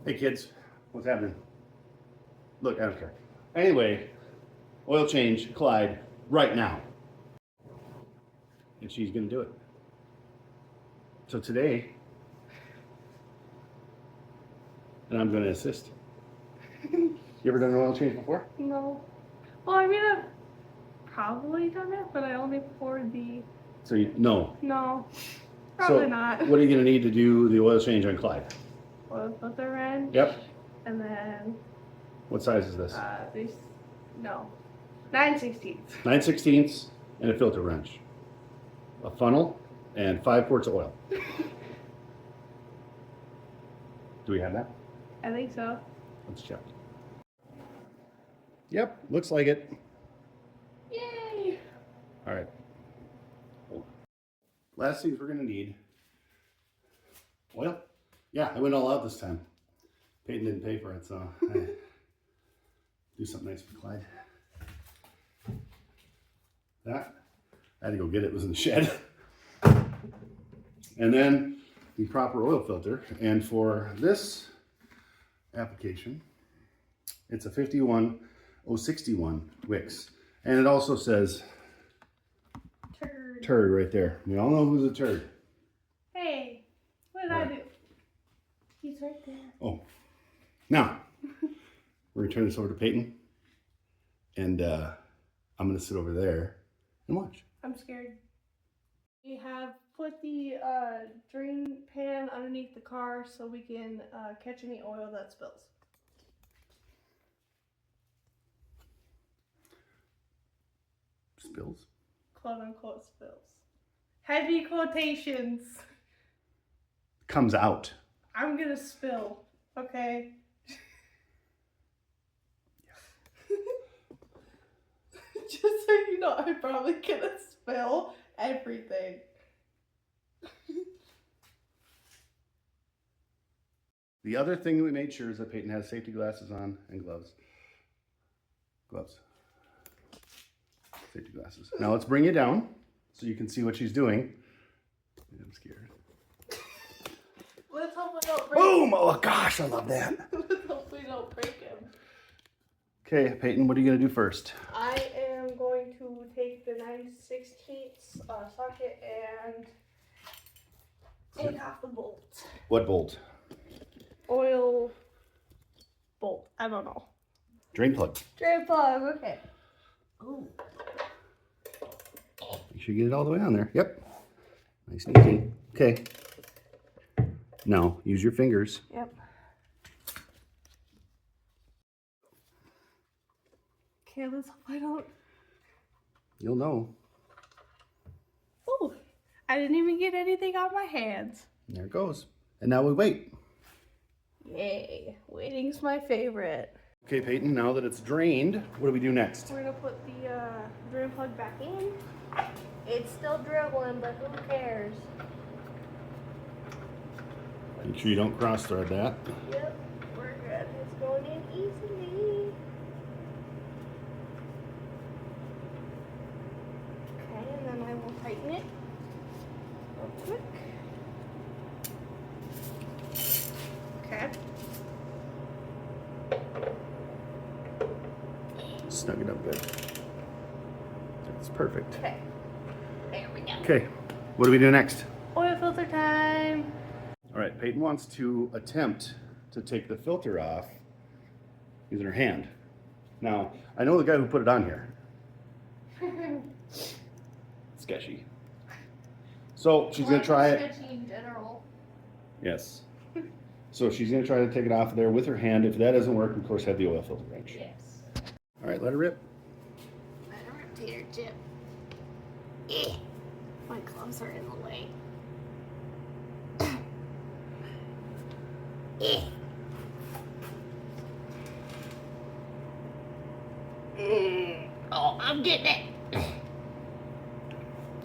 Hey kids, what's happening? Look, I don't care. Anyway, oil change, Clyde, right now. And she's gonna do it. So today, and I'm gonna assist. You ever done an oil change before? No. Well, I mean, I've probably done it, but I only poured the... So you, no. No, probably So not. what are you gonna need to do the oil change on Clyde? Oil filter wrench. Yep. And then... What size is this? These... No. 9/16. 9/16 and a filter wrench. A funnel and 5 quarts of oil. Do we have that? I think so. Let's check. Yep, looks like it. Yay! All right. Hold on. Last things we're gonna need. Oil? Yeah, I went all out this time. Peyton didn't pay for it, so I do something nice for Clyde. That, I had to go get it, it was in the shed. And then the proper oil filter. And for this application, it's a 51061 Wix. And it also says turd right there. We all know who's a turd. Hey, what did I do? He's right there. Oh, now we're gonna turn this over to Peyton, and I'm gonna sit over there and watch. I'm scared. We have put the drain pan underneath the car so we can catch any oil that spills. Spills. Quote unquote spills. Heavy quotations. Comes out. I'm gonna spill, okay? Just so you know, I'm probably gonna spill everything. The other thing that we made sure is that Peyton has safety glasses on and gloves. Gloves. Safety glasses. Now let's bring you down so you can see what she's doing. I'm scared. Let's hope we don't break Boom! Oh gosh, I love that. Let's hope we don't break him. Okay, Peyton, what are you gonna do first? I am going to take the 9/16 socket and take off the bolt. What bolt? Oil bolt. I don't know. Drain plug. Drain plug. Okay. Ooh. Make sure you get it all the way on there. Yep. Nice and easy. Okay. Now, use your fingers. Yep. Okay, let's hope I don't. You'll know. Oh, I didn't even get anything on my hands. There it goes. And now we wait. Yay. Waiting's my favorite. Okay, Peyton, now that it's drained, what do we do next? We're gonna put the drain plug back in. It's still dribbling, but who cares? Make sure you don't cross thread that. Yep, we're good. It's going in easily. Okay, and then I will tighten it real quick. Okay. Snug it up good. That's perfect. Okay. There we go. Okay, what do we do next? Oil filter time. All right, Peyton wants to attempt to take the filter off using her hand. Now, I know the guy who put it on here. Sketchy. So she's gonna try it. Sketchy in general. Yes. So she's gonna try to take it off of there with her hand. If that doesn't work, of course, have the oil filter wrench. Yes. All right, let her rip. Let her rip, tater chip. My gloves are in the way. Oh, I'm getting it.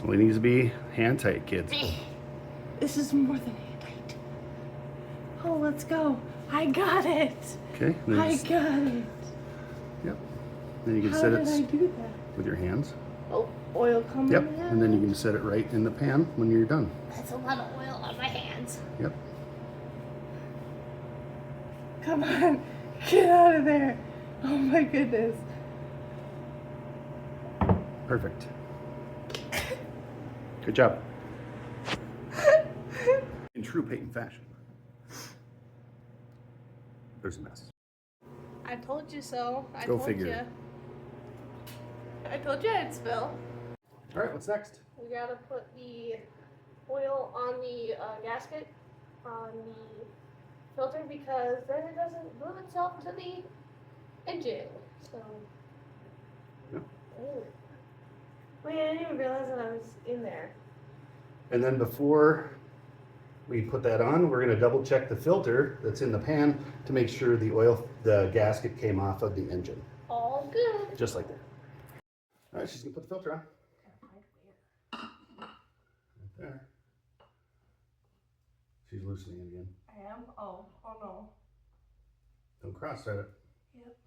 Well, it needs to be hand tight, kids. This is more than hand tight. Oh, let's go. I got it. Okay. I got it. Yep. Then you can How set did I it do that? with your hands. Oh, oil coming Yep. out. And then you can set it right in the pan when you're done. That's a lot of oil on my hands. Yep. Come on. Get out of there. Oh my goodness. Perfect. Good job. In true Peyton fashion. There's a mess. I told you so. Go figure. I told you I'd spill. All right, what's next? We gotta put the oil on the gasket on the filter because then it doesn't move itself to the engine. So. Yeah. Wait, I didn't even realize that I was in there. And then before we put that on, we're gonna double check the filter that's in the pan to make sure the gasket came off of the engine. All good. Just like that. All right, she's gonna put the filter on. Right there. She's loosening it again. I am? Oh no. Don't cross-thread it. Yep.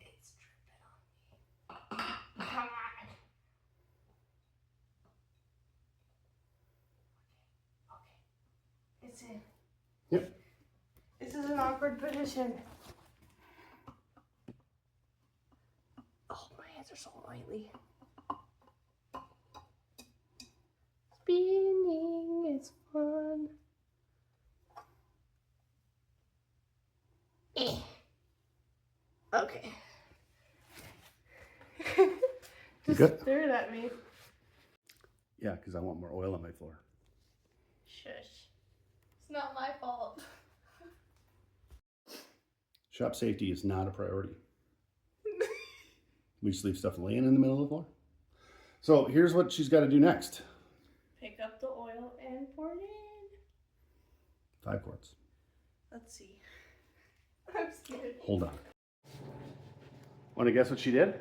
It's dripping on me. Come on. Okay. It's in. Yep. This is an awkward position. Oh, my hands are so oily. Spinning is fun. Okay. Just good? stare it at me. Yeah, because I want more oil on my floor. Shush. It's not my fault. Shop safety is not a priority. We just leave stuff laying in the middle of the floor. So here's what she's got to do next. Pick up the oil and pour it in. 5 quarts. Let's see. I'm scared. Hold on. Want to guess what she did?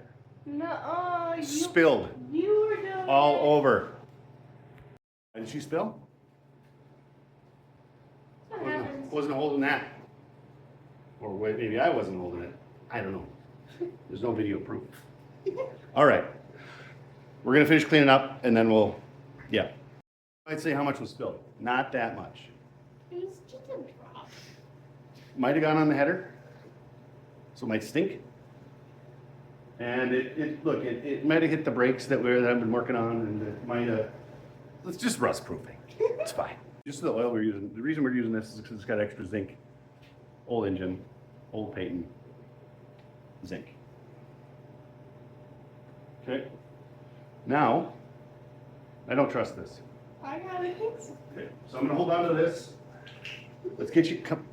No, Spilled You were doing all it. over. Didn't she spill? What happens? Wasn't holding that. Or wait, maybe I wasn't holding it. I don't know. There's no video proof. All right. We're going to finish cleaning up and then we'll, yeah. I'd say how much was spilled. Not that much. It was just a drop. Might have gone on the header. So it might stink. And it might have hit the brakes that I've been working on, and it might have, it's just rust proofing. It's fine. Just the oil we're using. The reason we're using this is because it's got extra zinc. Old engine, old Peyton, zinc. Okay. Now, I don't trust this. I got it. Okay, so I'm gonna hold on to this. Let's get you, come.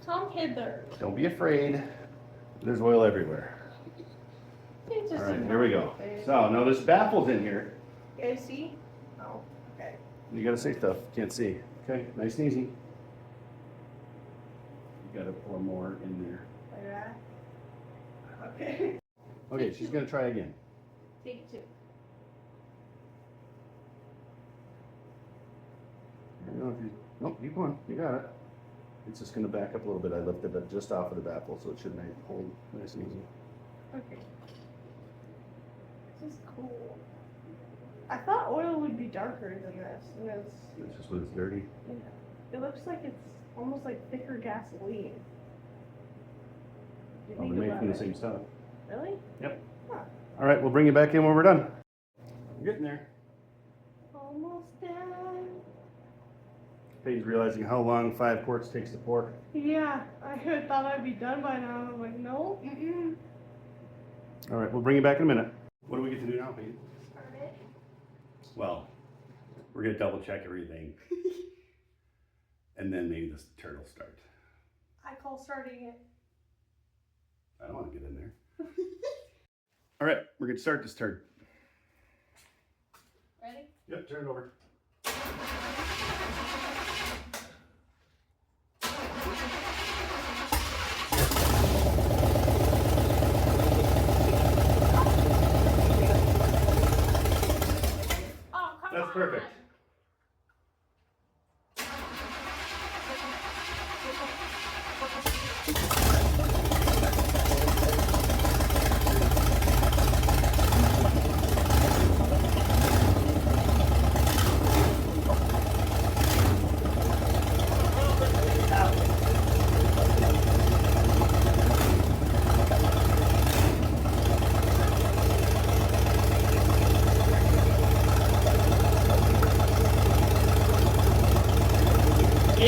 Tom Hither. Don't be afraid. There's oil everywhere. It's just All right, here we go. So now there's baffles in here. You guys see? Oh, okay. You gotta say stuff. Can't see. Okay, nice and easy. You gotta pour more in there. Like that? Okay. Okay, she's gonna try again. Take 2. I don't know if you, nope, keep going. You got it. It's just gonna back up a little bit. I lifted it just off of the baffle, so it should hold nice and easy. Okay. This is cool. I thought oil would be darker than this. And It's just when it's dirty. it looks like it's almost like thicker gasoline. Oh, they're made from the same stuff. Really? Yep. Huh. All right, we'll bring you back in when we're done. We're getting there. Almost done. Peyton's realizing how long 5 quarts takes to pour. Yeah, I had thought I'd be done by now. I'm like, no. Mm-mm. All right, we'll bring you back in a minute. What do we get to do now, Peyton? Start it. Well, we're gonna double check everything. And then maybe the turtle start. I call starting it. I don't want to get in there. All right, we're gonna start this turd. Ready? Yep, turn it over. Oh, come That's on. perfect.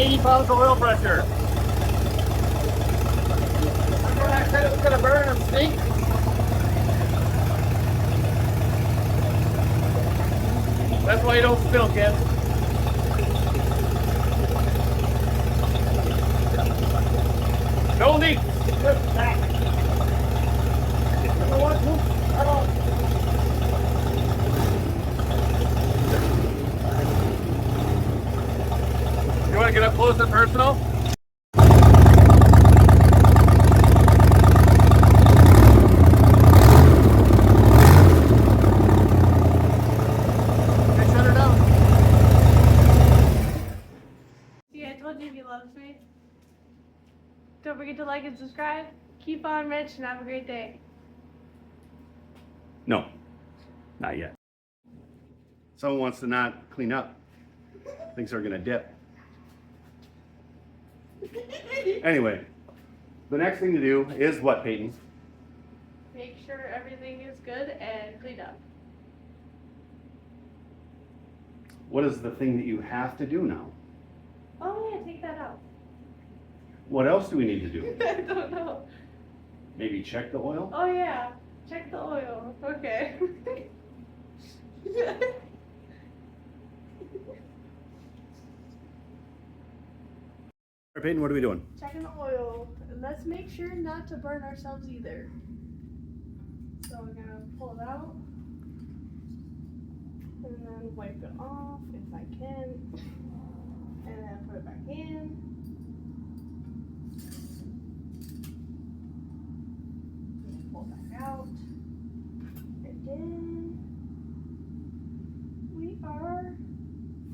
80 pounds of oil pressure. Remember I said it was gonna burn and stink? That's why you don't spill, kids. No leaks. Just back. You know what? I don't. You want to get up close and personal? Okay, shut her down. See, I told you he loves me. Don't forget to like and subscribe. Keep on Rich and have a great day. No, not yet. Someone wants to not clean up. Thinks they're gonna dip. Anyway, the next thing to do is what, Peyton? Make sure everything is good and cleaned up. What is the thing that you have to do now? Oh yeah, take that out. What else do we need to do? I don't know. Maybe check the oil? Oh yeah, check the oil. Okay. All right, Peyton, what are we doing? Checking the oil. And let's make sure not to burn ourselves either. So we're gonna pull it out. And then wipe it off if I can. And then put it back in. And then pull it back out. And then we are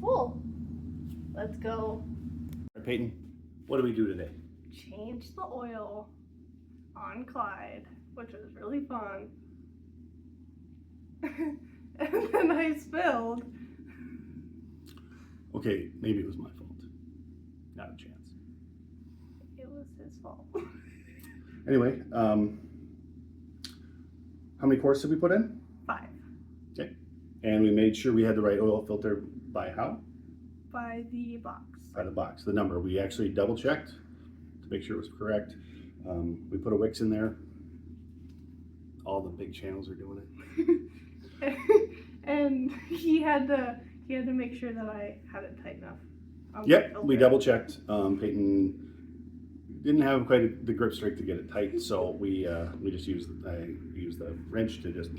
full. Let's go. All right, Peyton, what do we do today? Change the oil on Clyde, which was really fun. And then I spilled. Okay, maybe it was my fault. Not a chance. It was his fault. Anyway, how many quarts did we put in? 5. Okay. And we made sure we had the right oil filter by how? By the box. By the box, the number. We actually double checked to make sure it was correct. We put a Wix in there. All the big channels are doing it. And he had to make sure that I had it tight enough. Yep, we double checked. Peyton didn't have quite the grip strength to get it tight, so we just used the wrench to just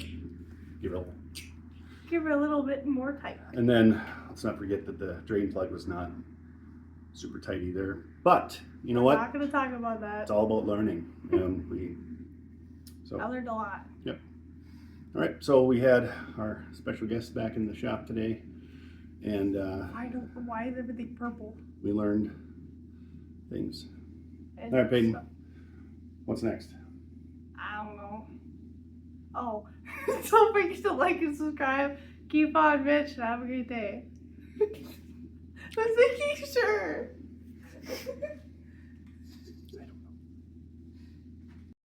give it a little bit more tight. And then let's not forget that the drain plug was not super tight either. But you know what? I'm not gonna talk about that. It's all about learning, and I learned a lot. Yep. All right, so we had our special guest back in the shop today, and Why is everything purple? we learned things. And All right, Peyton, what's next? I don't know. Oh, don't forget to like and subscribe. Keep on Rich and have a great day. Let's make sure.